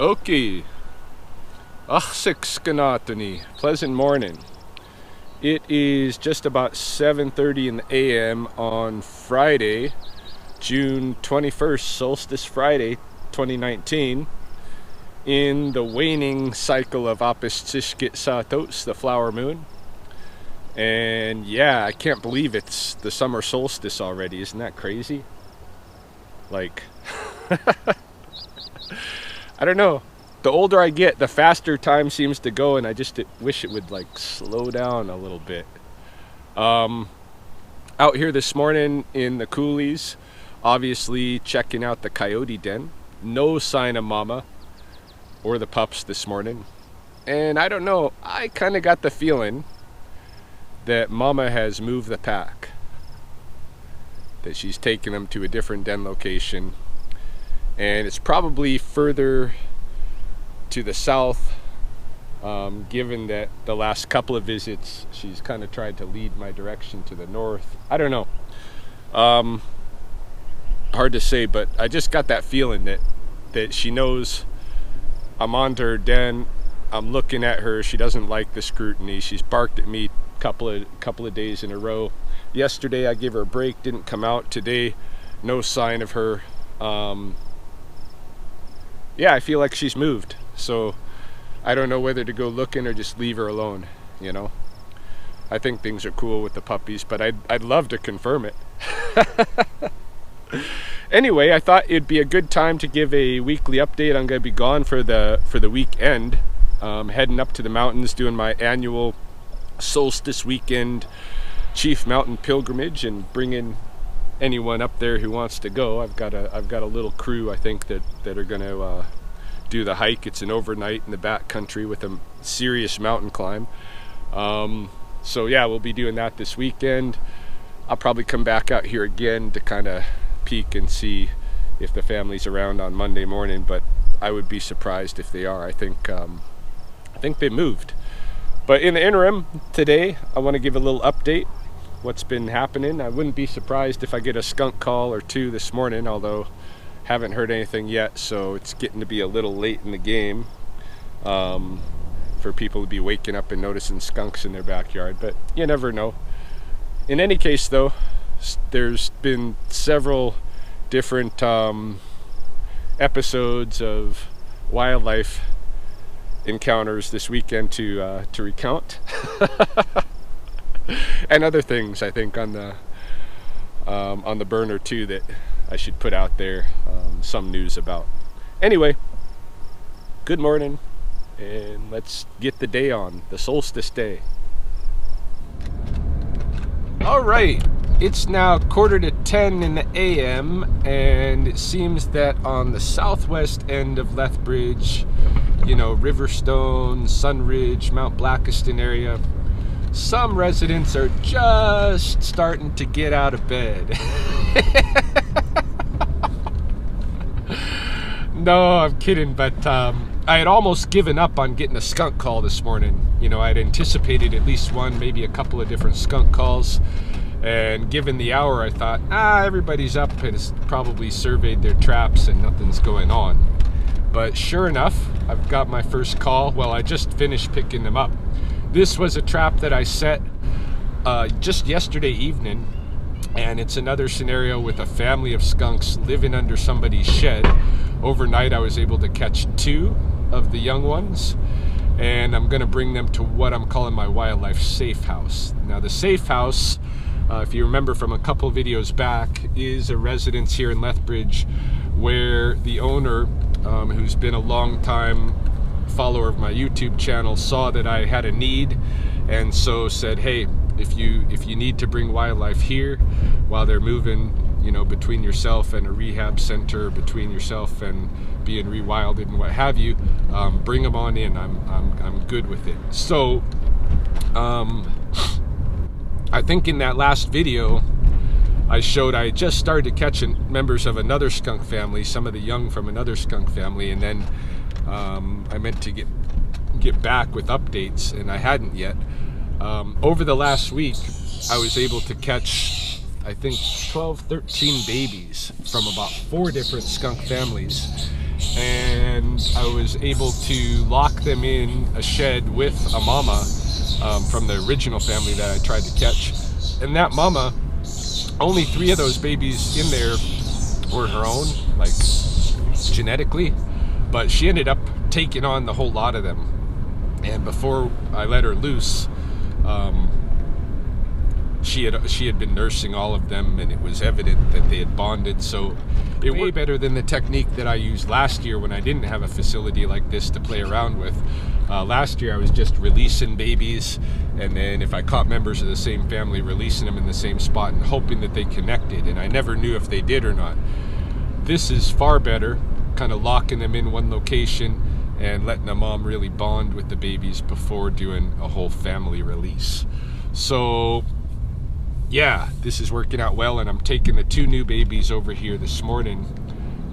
Okay. Achsikskanatani. Pleasant morning. It is just about 7:30 in the a.m. on Friday, June 21st, Solstice Friday, 2019, in the waning cycle of Apistishkit Satos, the flower moon. And yeah, I can't believe it's the summer solstice already. Isn't that crazy? Like, I don't know. The older I get, the faster time seems to go, and I just wish it would like slow down a little bit. Out here this morning in the coulees, obviously checking out the coyote den. No sign of Mama or the pups this morning. And I don't know, I kind of got the feeling that Mama has moved the pack. That she's taken them to a different den location. And it's probably further to the south, given that the last couple of visits she's kind of tried to lead my direction to the north. I don't know. Hard to say, but I just got that feeling that she knows I'm onto her den. I'm looking at her. She doesn't like the scrutiny. She's barked at me couple of days in a row. Yesterday I gave her a break, didn't come out. Today, no sign of her. Yeah, I feel like she's moved. So I don't know whether to go looking or just leave her alone, you know. I think things are cool with the puppies, but I'd love to confirm it. Anyway, I thought it'd be a good time to give a weekly update. I'm going to be gone for the weekend, heading up to the mountains, doing my annual solstice weekend Chief Mountain pilgrimage, and bringing anyone up there who wants to go. I've got a little crew, I think, that are going to do the hike. It's an overnight in the back country with a serious mountain climb. So yeah, we'll be doing that this weekend. I'll probably come back out here again to kind of peek and see if the family's around on Monday morning, but I would be surprised if they are. I think they moved. But in the interim, today, I want to give a little update, what's been happening. I wouldn't be surprised if I get a skunk call or two this morning, although haven't heard anything yet, so it's getting to be a little late in the game for people to be waking up and noticing skunks in their backyard, but you never know. In any case, though, there's been several different episodes of wildlife encounters this weekend to recount, and other things I think on the burner too that I should put out there, some news about. Anyway, good morning, and let's get the day on, the solstice day. All right, it's now 9:45 in the a.m. and it seems that on the southwest end of Lethbridge, you know, Riverstone, Sunridge, Mount Blackiston area, some residents are just starting to get out of bed. No, I'm kidding, but I had almost given up on getting a skunk call this morning. You know, I'd anticipated at least one, maybe a couple of different skunk calls. And given the hour, I thought, everybody's up and has probably surveyed their traps and nothing's going on. But sure enough, I've got my first call. Well, I just finished picking them up. This was a trap that I set just yesterday evening, and it's another scenario with a family of skunks living under somebody's shed. Overnight, I was able to catch 2 of the young ones, and I'm gonna bring them to what I'm calling my wildlife safe house. Now, the safe house, if you remember from a couple videos back, is a residence here in Lethbridge where the owner, who's been a long time follower of my YouTube channel, saw that I had a need, and so said, hey, if you need to bring wildlife here while they're moving, you know, between yourself and a rehab center, between yourself and being rewilded and what have you, bring them on in. I'm good with it. So I think in that last video I showed I just started catching members of another skunk family, some of the young from another skunk family, and then I meant to get back with updates, and I hadn't yet. Over the last week, I was able to catch, I think, 12, 13 babies from about 4 different skunk families, and I was able to lock them in a shed with a mama from the original family that I tried to catch. And that mama, only 3 of those babies in there were her own, like genetically, but she ended up taking on the whole lot of them. And before I let her loose, she had been nursing all of them, and it was evident that they had bonded. So it was way better than the technique that I used last year when I didn't have a facility like this to play around with. Last year I was just releasing babies, and then if I caught members of the same family, releasing them in the same spot and hoping that they connected, and I never knew if they did or not. This is far better, kind of locking them in one location and letting the mom really bond with the babies before doing a whole family release. So yeah, this is working out well, and I'm taking the 2 new babies over here this morning.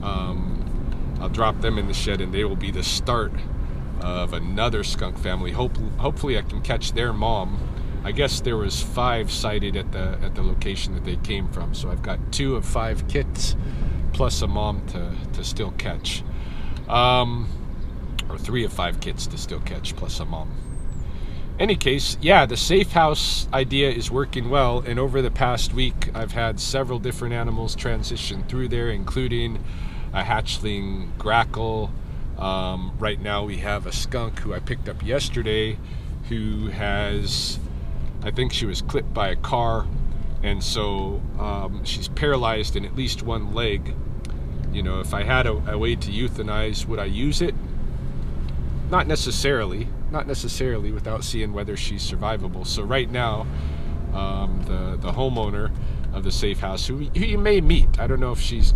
I'll drop them in the shed, and they will be the start of another skunk family. Hopefully I can catch their mom. I guess there was 5 sighted at the location that they came from, so I've got 2 of 5 kits plus a mom to still catch, or 3 of 5 kits to still catch plus a mom. Any case, yeah, the safe house idea is working well, and over the past week I've had several different animals transition through there, including a hatchling grackle. Right now we have a skunk who I picked up yesterday who has, I think she was clipped by a car, and so she's paralyzed in at least one leg. You know, if I had a way to euthanize, would I use it? Not necessarily without seeing whether she's survivable. So right now, the homeowner of the safe house, who you may meet, I don't know if she's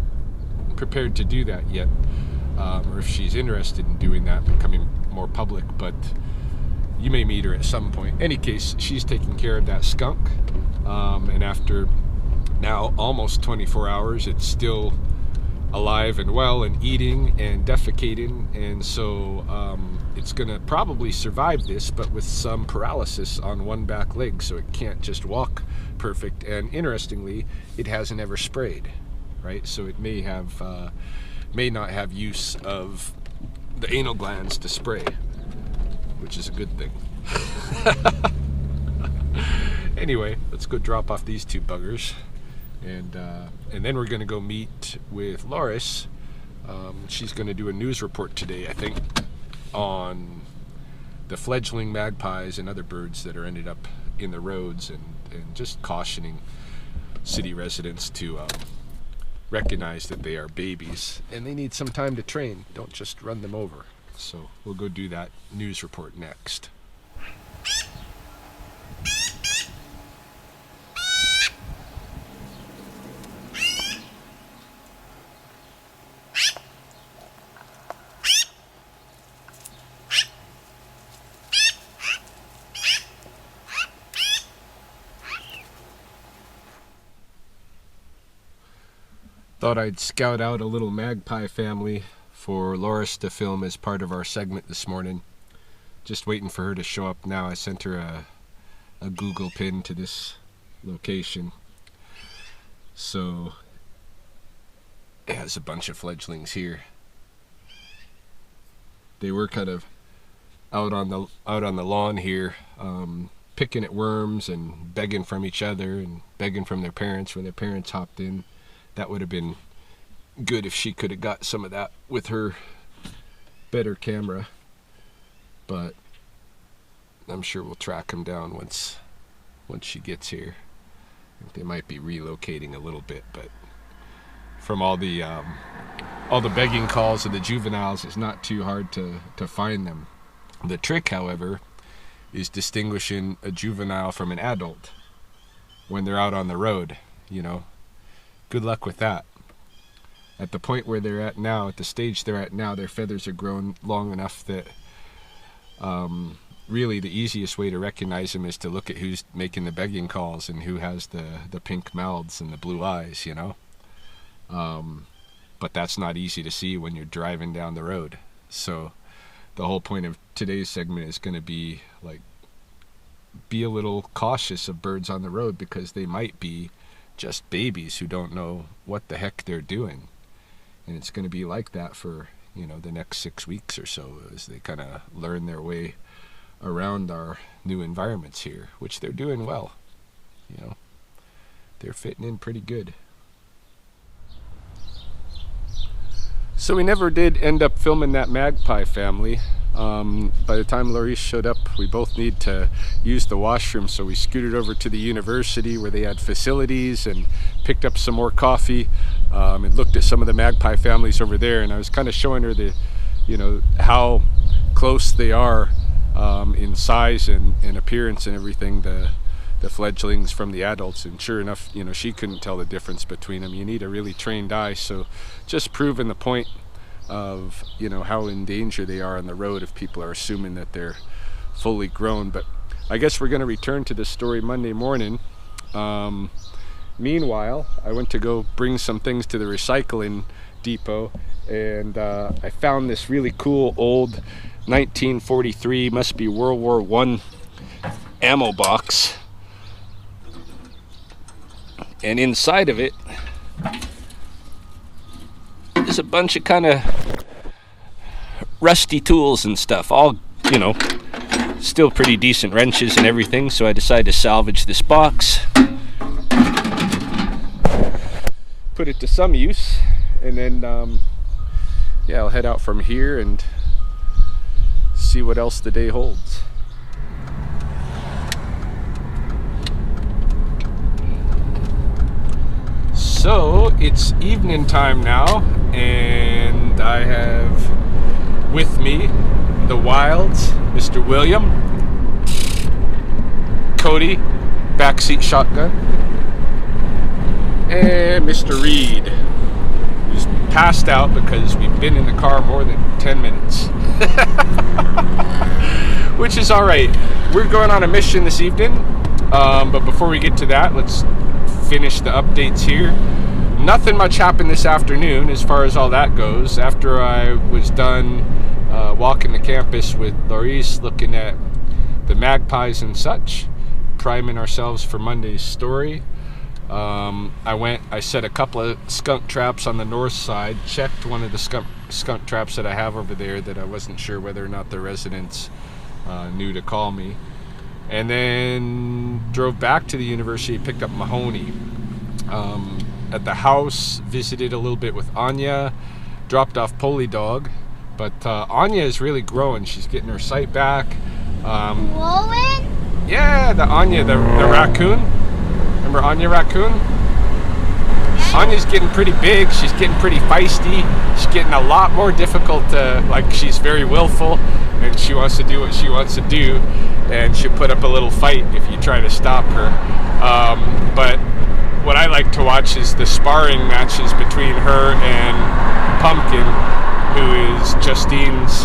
prepared to do that yet, or if she's interested in doing that, becoming more public, but you may meet her at some point. Any case, she's taking care of that skunk, and after now almost 24 hours, it's still alive and well and eating and defecating, and so it's gonna probably survive this, but with some paralysis on one back leg, so it can't just walk perfect. And interestingly, it hasn't ever sprayed, right? So it may not have use of the anal glands to spray, which is a good thing. Anyway, let's go drop off these 2 buggers. And then we're going to go meet with Loris. She's going to do a news report today, I think, on the fledgling magpies and other birds that are ended up in the roads, and just cautioning city residents to recognize that they are babies and they need some time to train. Don't just run them over. So we'll go do that news report next. Thought I'd scout out a little magpie family for Loris to film as part of our segment this morning. Just waiting for her to show up now. I sent her a Google pin to this location. So it has a bunch of fledglings here. They were kind of out on the lawn here, picking at worms and begging from each other and begging from their parents when their parents hopped in. That would have been good if she could have got some of that with her better camera, but I'm sure we'll track them down once she gets here. They might be relocating a little bit, but from all the begging calls of the juveniles, it's not too hard to find them. The trick, however, is distinguishing a juvenile from an adult when they're out on the road, you know. Good luck with that. At the point where they're at now, at the stage they're at now, their feathers are grown long enough that really the easiest way to recognize them is to look at who's making the begging calls and who has the pink mouths and the blue eyes, you know. But that's not easy to see when you're driving down the road. So the whole point of today's segment is going to be like, be a little cautious of birds on the road, because they might be just babies who don't know what the heck they're doing. And it's going to be like that for the next 6 weeks or so, as they kind of learn their way around our new environments here, which they're doing well. They're fitting in pretty good. So we never did end up filming that magpie family. By the time Laurice showed up, we both need to use the washroom, so we scooted over to the university where they had facilities and picked up some more coffee, and looked at some of the magpie families over there. And I was kind of showing her how close they are in size and appearance and everything, the fledglings from the adults. And sure enough, she couldn't tell the difference between them. You need a really trained eye. So just proving the point of how in danger they are on the road if people are assuming that they're fully grown. But I guess we're going to return to this story Monday morning. Meanwhile, I went to go bring some things to the recycling depot, and I found this really cool old 1943, must be World War I ammo box. And inside of it is a bunch of kind of rusty tools and stuff, all, still pretty decent wrenches and everything. So I decided to salvage this box, put it to some use, and then I'll head out from here and see what else the day holds. So it's evening time now, and I have with me the Wilds, Mr. William, Cody, backseat shotgun, and Mr. Reed, who's passed out because we've been in the car more than 10 minutes. Which is alright. We're going on a mission this evening, but before we get to that, let's finish the updates here. Nothing much happened this afternoon as far as all that goes. After I was done walking the campus with Laurice, looking at the magpies and such, priming ourselves for Monday's story, I set a couple of skunk traps on the north side, checked one of the skunk traps that I have over there that I wasn't sure whether or not the residents knew to call me, and then drove back to the university, picked up Mahoney. At the house, visited a little bit with Anya, dropped off Polly Dog, but Anya is really growing. She's getting her sight back. Growing? Yeah, the Anya, the raccoon. Remember Anya Raccoon? Anya's getting pretty big. She's getting pretty feisty. She's getting a lot more difficult to, she's very willful, and she wants to do what she wants to do, and she'll put up a little fight if you try to stop her. But what I like to watch is the sparring matches between her and Pumpkin, who is Justine's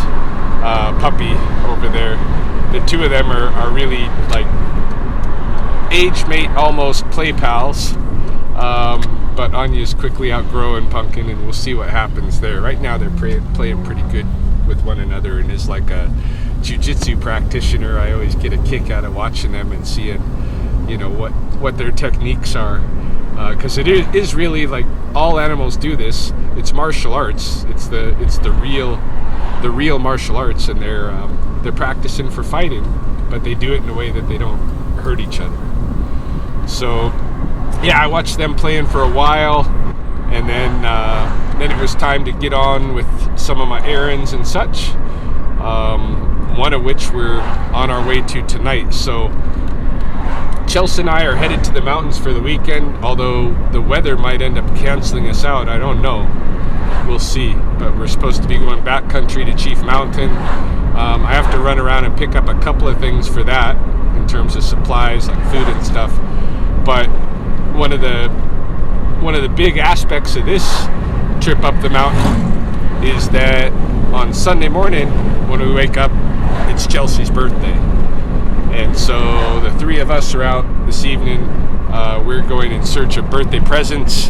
puppy over there. The two of them are really age mate, almost play pals. But Anya's quickly outgrowing Pumpkin, and we'll see what happens there. Right now they're playing pretty good with one another, and as like a jiu-jitsu practitioner, I always get a kick out of watching them and seeing what their techniques are, because it is really all animals do this. It's martial arts. It's the real martial arts, and they're practicing for fighting, but they do it in a way that they don't hurt each other. So yeah, I watched them playing for a while, and then it was time to get on with some of my errands and such, one of which we're on our way to tonight. So Chelsea and I are headed to the mountains for the weekend, although the weather might end up canceling us out. I don't know. We'll see. But we're supposed to be going backcountry to Chief Mountain. I have to run around and pick up a couple of things for that in terms of supplies, like food and stuff. But one of the big aspects of this trip up the mountain is that on Sunday morning when we wake up, it's Chelsea's birthday. And so the three of us are out this evening. We're going in search of birthday presents.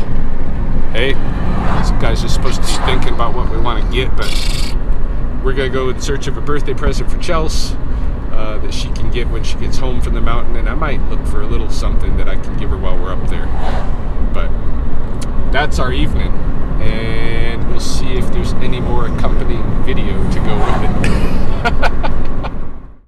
Hey, these guys are supposed to be thinking about what we want to get, but we're going to go in search of a birthday present for Chelsea that she can get when she gets home from the mountain. And I might look for a little something that I can give her while we're up there. But that's our evening. and we'll see if there's any more accompanying video to go with it.